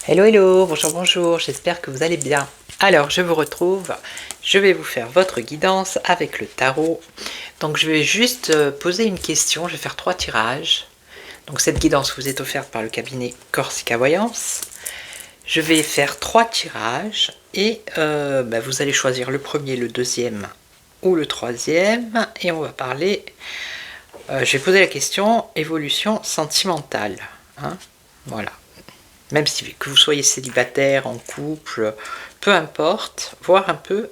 Hello, hello, bonjour, bonjour, j'espère que vous allez bien. Alors, je vous retrouve, je vais vous faire votre guidance avec le tarot. Donc, je vais juste poser une question, je vais faire 3 tirages. Donc, cette guidance vous est offerte par le cabinet Corsica Voyance. Je vais faire 3 tirages et vous allez choisir le premier, le deuxième ou le troisième. Et on va parler, je vais poser la question évolution sentimentale. Hein, voilà. Même si que vous soyez célibataire, en couple, peu importe, voir un peu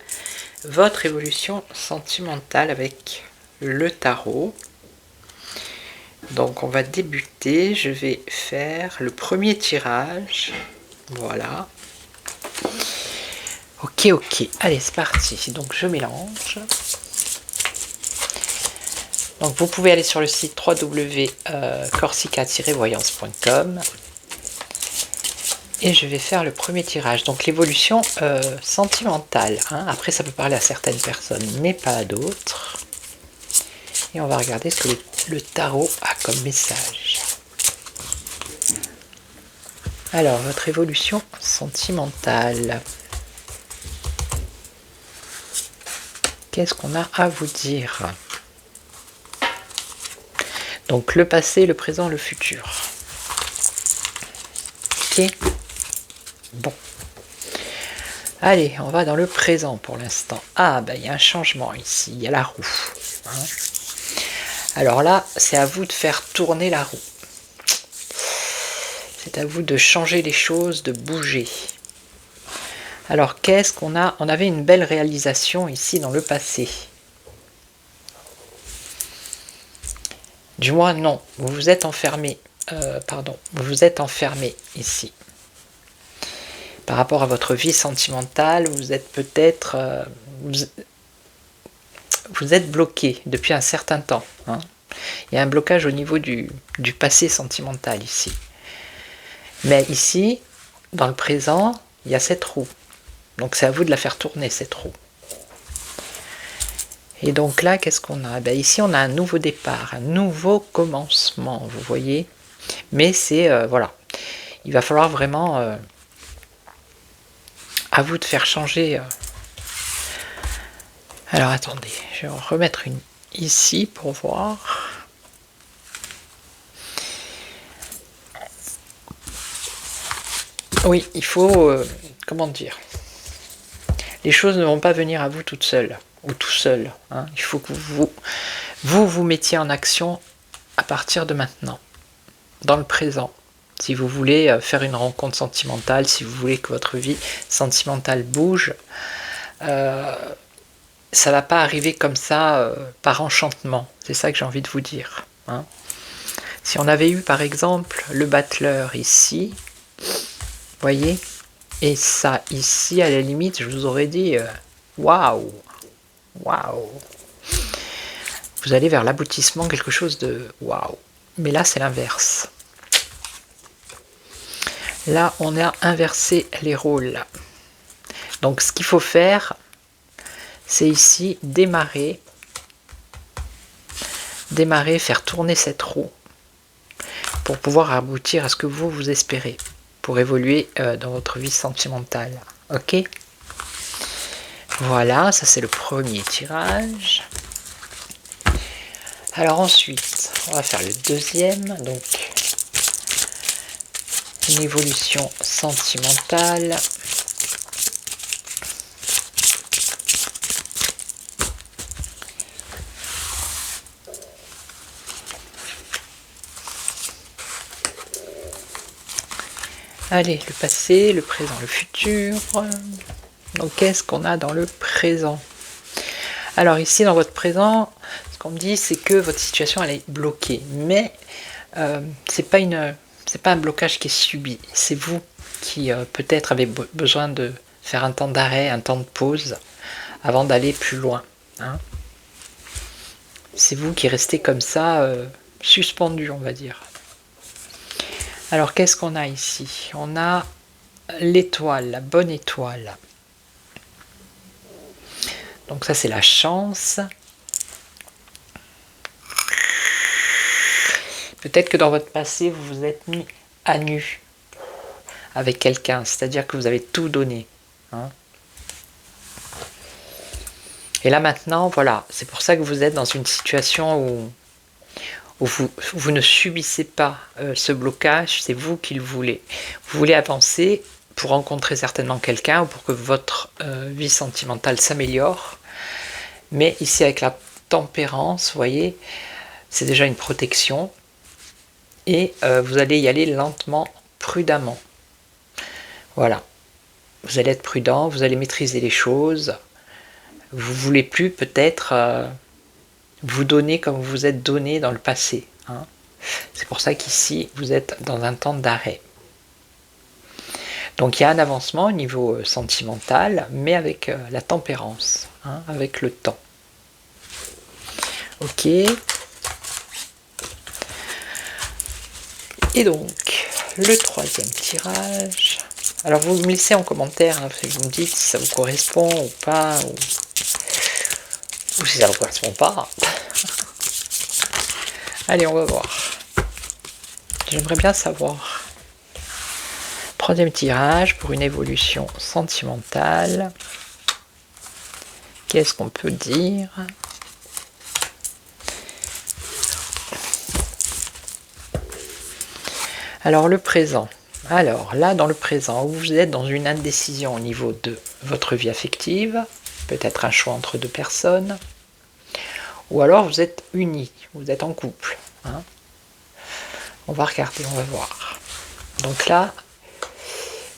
votre évolution sentimentale avec le tarot. Donc on va débuter, je vais faire le premier tirage, voilà. Ok, allez c'est parti, donc je mélange. Donc vous pouvez aller sur le site www.corsica-voyance.com. Et je vais faire le premier tirage, donc l'évolution sentimentale. Hein. Après, ça peut parler à certaines personnes, mais pas à d'autres. Et on va regarder ce que le tarot a comme message. Alors, votre évolution sentimentale. Qu'est-ce qu'on a à vous dire? Donc, le passé, le présent, le futur. Ok. Bon. Allez, on va dans le présent pour l'instant. Ah, il y a un changement ici, il y a la roue. Hein. Alors là, c'est à vous de faire tourner la roue. C'est à vous de changer les choses, de bouger. Alors, qu'est-ce qu'on a? On avait une belle réalisation ici dans le passé. Du moins, non. Vous vous êtes enfermé. Vous vous êtes enfermé ici. Par rapport à votre vie sentimentale, vous êtes peut-être... vous êtes bloqué depuis un certain temps. Hein. Il y a un blocage au niveau du passé sentimental ici. Mais ici, dans le présent, il y a cette roue. Donc c'est à vous de la faire tourner, cette roue. Et donc là, qu'est-ce qu'on a? Ici, on a un nouveau départ, un nouveau commencement, vous voyez. Mais c'est, voilà, il va falloir vraiment à vous de faire changer. Alors attendez, je vais en remettre une ici pour voir. Oui, il faut, comment dire, les choses ne vont pas venir à vous toutes seules, ou tout seul. Hein. Il faut que vous mettiez en action à partir de maintenant, dans le présent. Si vous voulez faire une rencontre sentimentale, si vous voulez que votre vie sentimentale bouge, ça ne va pas arriver comme ça par enchantement. C'est ça que j'ai envie de vous dire. Hein. Si on avait eu par exemple le battleur ici, voyez, et ça ici, à la limite, je vous aurais dit waouh, waouh. Vous allez vers l'aboutissement, quelque chose de waouh. Mais là, c'est l'inverse. Là, on a inversé les rôles. Donc, ce qu'il faut faire, c'est ici démarrer, faire tourner cette roue pour pouvoir aboutir à ce que vous espérez, pour évoluer dans votre vie sentimentale. Ok? Voilà, ça c'est le premier tirage. Alors ensuite, on va faire le deuxième, donc une évolution sentimentale. Allez, le passé, le présent, le futur. Donc qu'est-ce qu'on a dans le présent? Alors ici, dans votre présent, ce qu'on me dit, c'est que votre situation elle est bloquée. Mais c'est pas un blocage qui est subi. C'est vous qui peut-être avez besoin de faire un temps d'arrêt, un temps de pause, avant d'aller plus loin. Hein. C'est vous qui restez comme ça, suspendu, on va dire. Alors, qu'est-ce qu'on a ici? On a l'étoile, la bonne étoile. Donc ça, c'est la chance. Peut-être que dans votre passé, vous vous êtes mis à nu. avec quelqu'un, c'est-à-dire que vous avez tout donné. Hein. Et là maintenant, voilà, c'est pour ça que vous êtes dans une situation où vous ne subissez pas ce blocage, c'est vous qui le voulez. Vous voulez avancer pour rencontrer certainement quelqu'un ou pour que votre vie sentimentale s'améliore. Mais ici avec la tempérance, vous voyez, c'est déjà une protection. Et vous allez y aller lentement, prudemment. Voilà. Vous allez être prudent, vous allez maîtriser les choses. Vous ne voulez plus peut-être vous donner comme vous vous êtes donné dans le passé. Hein. C'est pour ça qu'ici, vous êtes dans un temps d'arrêt. Donc il y a un avancement au niveau sentimental, mais avec la tempérance, hein, avec le temps. Ok. Et donc, le troisième tirage. Alors vous me laissez en commentaire, hein, vous me dites si ça vous correspond ou pas, ou si ça ne vous correspond pas. Allez, on va voir. J'aimerais bien savoir. Troisième tirage pour une évolution sentimentale. Qu'est-ce qu'on peut dire ? Alors le présent. Alors là, dans le présent, vous êtes dans une indécision au niveau de votre vie affective, peut-être un choix entre deux personnes, ou alors vous êtes unis, vous êtes en couple. Hein. On va regarder, on va voir. Donc là,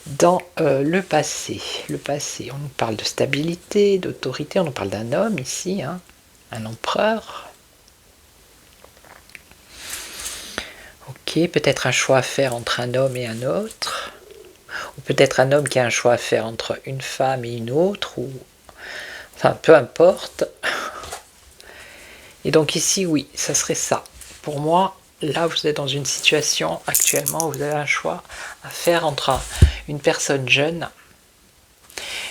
dans le passé, on nous parle de stabilité, d'autorité, on nous parle d'un homme ici, hein, un empereur. Ok, peut-être un choix à faire entre un homme et un autre, ou peut-être un homme qui a un choix à faire entre une femme et une autre, ou enfin peu importe. Et donc ici, oui, ça serait ça. Pour moi, là, vous êtes dans une situation actuellement où vous avez un choix à faire entre une personne jeune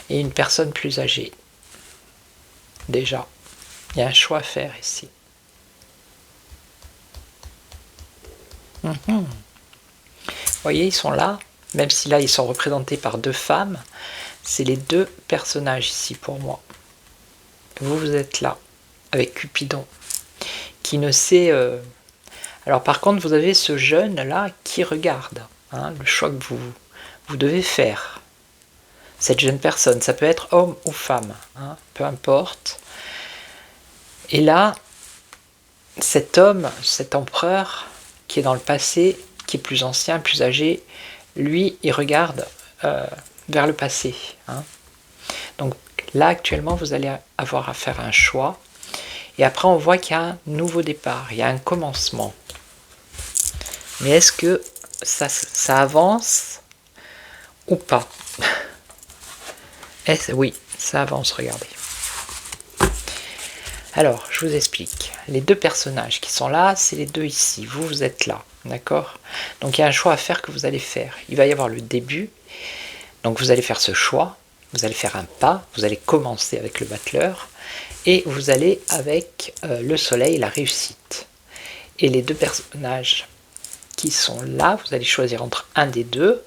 et une personne plus âgée. Déjà, il y a un choix à faire ici. Vous voyez, ils sont là, même si là, ils sont représentés par deux femmes. C'est les deux personnages ici pour moi. Vous êtes là, avec Cupidon, qui ne sait... Alors par contre, vous avez ce jeune-là qui regarde, hein, le choix que vous devez faire. Cette jeune personne, ça peut être homme ou femme, hein, peu importe. Et là, cet homme, cet empereur, qui est dans le passé, qui est plus ancien, plus âgé, lui, il regarde vers le passé. Hein. Donc là, actuellement, vous allez avoir à faire un choix. Et après, on voit qu'il y a un nouveau départ, il y a un commencement. Mais est-ce que ça avance ou pas? Oui, ça avance, regardez. Alors, je vous explique. Les deux personnages qui sont là, c'est les deux ici. Vous êtes là, d'accord? Donc, il y a un choix à faire que vous allez faire. Il va y avoir le début. Donc, vous allez faire ce choix. Vous allez faire un pas. Vous allez commencer avec le battleur. Et vous allez avec le soleil, la réussite. Et les deux personnages qui sont là, vous allez choisir entre un des deux.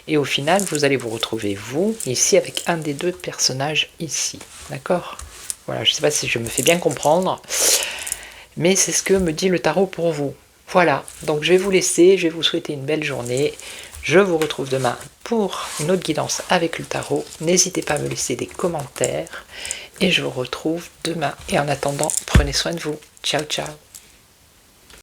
Et au final, vous allez vous retrouver, vous, ici, avec un des deux personnages ici. D'accord ? Voilà, je ne sais pas si je me fais bien comprendre, mais c'est ce que me dit le tarot pour vous. Voilà, donc je vais vous laisser, je vais vous souhaiter une belle journée. Je vous retrouve demain pour une autre guidance avec le tarot. N'hésitez pas à me laisser des commentaires et je vous retrouve demain. Et en attendant, prenez soin de vous. Ciao, ciao.